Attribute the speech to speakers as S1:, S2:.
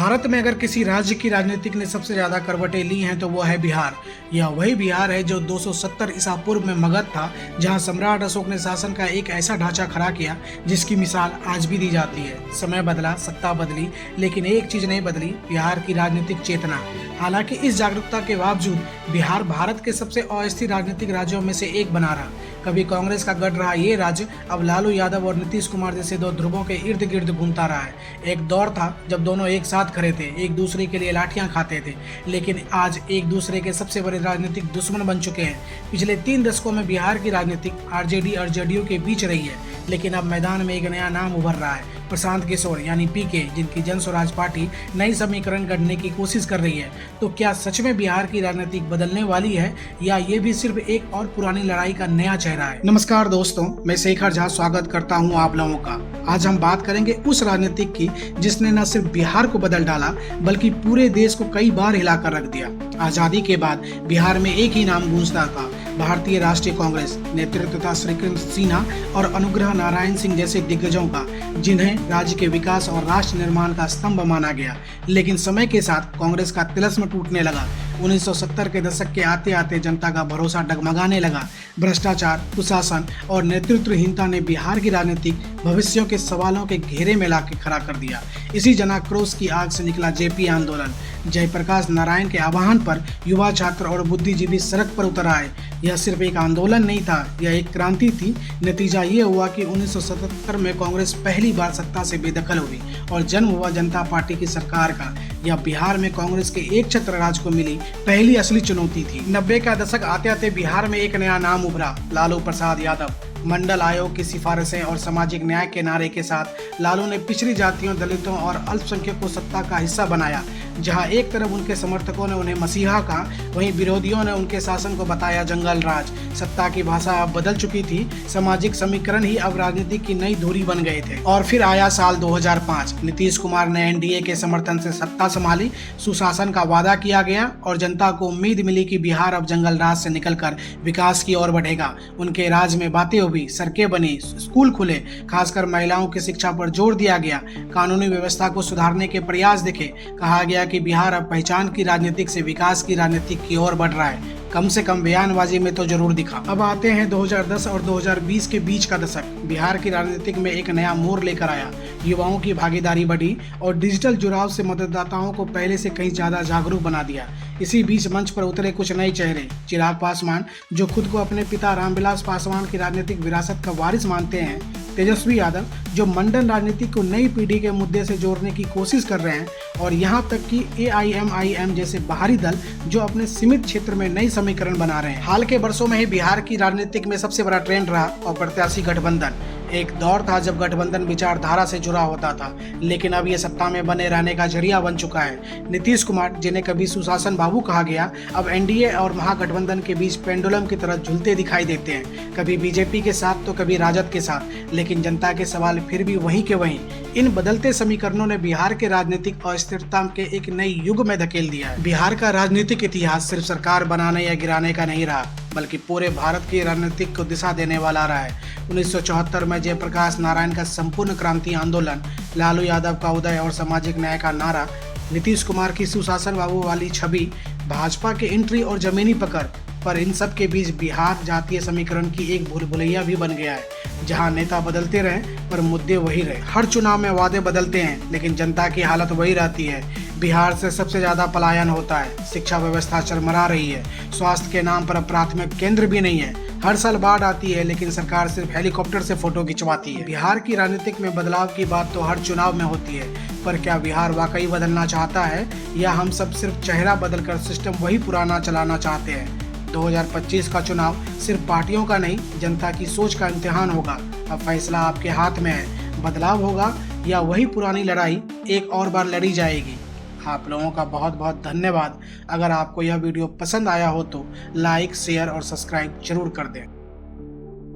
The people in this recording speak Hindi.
S1: भारत में अगर किसी राज्य की राजनीतिक ने सबसे ज्यादा करवटें ली हैं तो वो है बिहार। यह वही बिहार है जो 270 ईसा पूर्व में मगध था, जहां सम्राट अशोक ने शासन का एक ऐसा ढांचा खड़ा किया जिसकी मिसाल आज भी दी जाती है। समय बदला, सत्ता बदली, लेकिन एक चीज नहीं बदली, बिहार की राजनीतिक चेतना। हालांकि इस जागरूकता के बावजूद बिहार भारत के सबसे अस्थिर राजनीतिक राज्यों में से एक बना रहा। कभी कांग्रेस का गढ़ रहा ये राज्य अब लालू यादव और नीतीश कुमार जैसे दो ध्रुवों के इर्द गिर्द घूमता रहा है। एक दौर था जब दोनों एक साथ खड़े थे, एक दूसरे के लिए लाठियां खाते थे, लेकिन आज एक दूसरे के सबसे बड़े राजनीतिक दुश्मन बन चुके हैं। पिछले 3 दशकों में बिहार की राजनीतिक आरजेडी और जेडीयू के बीच रही है, लेकिन अब मैदान में एक नया नाम उभर रहा है, प्रशांत किशोर यानी पीके, जिनकी जन स्वराज पार्टी नई समीकरण गढ़ने की कोशिश कर रही है। तो क्या सच में बिहार की राजनीति बदलने वाली है या ये भी सिर्फ एक और पुरानी लड़ाई का नया चेहरा है? नमस्कार दोस्तों, मैं शेखर झा स्वागत करता हूं आप लोगों का। आज हम बात करेंगे उस राजनीतिक की जिसने न सिर्फ बिहार को बदल डाला बल्कि पूरे देश को कई बार हिलाकर रख दिया। आजादी के बाद बिहार में एक ही नाम गूंजता था, भारतीय राष्ट्रीय कांग्रेस। नेतृत्व था श्रीकृष्ण सिन्हा और अनुग्रह नारायण सिंह जैसे दिग्गजों का, जिन्हें राज्य के विकास और राष्ट्र निर्माण का स्तंभ माना गया। लेकिन समय के साथ कांग्रेस का तिलिस्म टूटने लगा। 1970 के दशक के आते आते जनता का भरोसा डगमगाने लगा। भ्रष्टाचार, कुशासन और नेतृत्वहीनता ने बिहार की राजनीतिक भविष्यों के सवालों के घेरे में लाके खड़ा कर दिया। इसी जनाक्रोश की आग से निकला जेपी आंदोलन। जयप्रकाश नारायण के आह्वान पर युवा, छात्र और बुद्धिजीवी सड़क पर उतर आए। यह सिर्फ एक आंदोलन नहीं था, यह एक क्रांति थी। नतीजा ये हुआ कि 1977 में कांग्रेस पहली बार सत्ता से बेदखल हुई और जन्म हुआ जनता पार्टी की सरकार का। यह बिहार में कांग्रेस के एक छत्र राज को मिली पहली असली चुनौती थी। 90 का दशक आते आते बिहार में एक नया नाम उभरा, लालू प्रसाद यादव। मंडल आयोग की सिफारिशें और सामाजिक न्याय के नारे के साथ लालू ने पिछड़ी जातियों, दलितों और अल्पसंख्यकों को सत्ता का हिस्सा बनाया। जहां एक तरफ उनके समर्थकों ने उन्हें मसीहा कहा, वहीं विरोधियों ने उनके शासन को बताया जंगल राज। सत्ता की भाषा अब बदल चुकी थी, सामाजिक समीकरण ही अब राजनीति की नई धुरी बन गए थे। और फिर आया साल 2005। नीतीश कुमार ने एनडीए के समर्थन से सत्ता संभाली, सुशासन का वादा किया गया और जनता को उम्मीद मिली कि बिहार अब जंगल राज से निकलकर विकास की ओर बढ़ेगा। उनके राज में बातें हुई, सड़कें बनी, स्कूल खुले, खासकर महिलाओं की शिक्षा पर जोर दिया गया, कानूनी व्यवस्था को सुधारने के प्रयास दिखे। कहा गया कि बिहार अब पहचान की राजनीतिक से विकास की राजनीतिक की ओर बढ़ रहा है। कम से कम बयानबाजी में तो जरूर दिखा। अब आते हैं 2010 और 2020 के बीच का दशक। बिहार की राजनीतिक में एक नया मोड़ लेकर आया। युवाओं की भागीदारी बढ़ी और डिजिटल जुड़ाव से मतदाताओं को पहले से कहीं ज्यादा जागरूक बना दिया। इसी बीच मंच पर उतरे कुछ नए चेहरे। चिराग पासवान, जो खुद को अपने पिता रामविलास पासवान की राजनीतिक विरासत का वारिस मानते हैं। तेजस्वी यादव, जो मंडल राजनीति को नई पीढ़ी के मुद्दे से जोड़ने की कोशिश कर रहे हैं। और यहाँ तक कि AIMIM जैसे बाहरी दल जो अपने सीमित क्षेत्र में नई समीकरण बना रहे हैं। हाल के वर्षों में ही बिहार की राजनीतिक में सबसे बड़ा ट्रेंड रहा अप्रत्याशी गठबंधन। एक दौर था जब गठबंधन विचारधारा से जुड़ा होता था, लेकिन अब ये सत्ता में बने रहने का जरिया बन चुका है। नीतीश कुमार, जिन्हें कभी सुशासन बाबू कहा गया, अब एनडीए और महागठबंधन के बीच पेंडुलम की तरह झूलते दिखाई देते हैं, कभी बीजेपी के साथ तो कभी राजद के साथ। लेकिन जनता के सवाल फिर भी वहीं के वहीं। इन बदलते समीकरणों ने बिहार के राजनीतिक अस्थिरता के एक नए युग में धकेल दिया है। बिहार का राजनीतिक इतिहास सिर्फ सरकार बनाने या गिराने का नहीं रहा, बल्कि पूरे भारत की राजनीतिक को दिशा देने वाला रहा है। 1974 में जयप्रकाश नारायण का संपूर्ण क्रांति आंदोलन, लालू यादव का उदय और सामाजिक न्याय का नारा, नीतीश कुमार की सुशासन बाबू वाली छवि, भाजपा के एंट्री और जमीनी पकड़। पर इन सब के बीच बिहार जातीय समीकरण की एक भूल भुलैया भी बन गया है, जहां नेता बदलते रहे पर मुद्दे वही रहे। हर चुनाव में वादे बदलते हैं, लेकिन जनता की हालत वही रहती है। बिहार से सबसे ज्यादा पलायन होता है, शिक्षा व्यवस्था चरमरा रही है, स्वास्थ्य के नाम पर प्राथमिक केंद्र भी नहीं है। हर साल बाढ़ आती है, लेकिन सरकार सिर्फ हेलीकॉप्टर से फोटो खिंचवाती है। बिहार की राजनीतिक में बदलाव की बात तो हर चुनाव में होती है, पर क्या बिहार वाकई बदलना चाहता है या हम सब सिर्फ चेहरा बदलकर सिस्टम वही पुराना चलाना चाहते हैं? 2025 का चुनाव सिर्फ पार्टियों का नहीं, जनता की सोच का इम्तिहान होगा। अब फैसला आपके हाथ में है, बदलाव होगा या वही पुरानी लड़ाई एक और बार लड़ी जाएगी। आप लोगों का बहुत बहुत धन्यवाद। अगर आपको यह वीडियो पसंद आया हो तो लाइक, शेयर और सब्सक्राइब जरूर कर दें।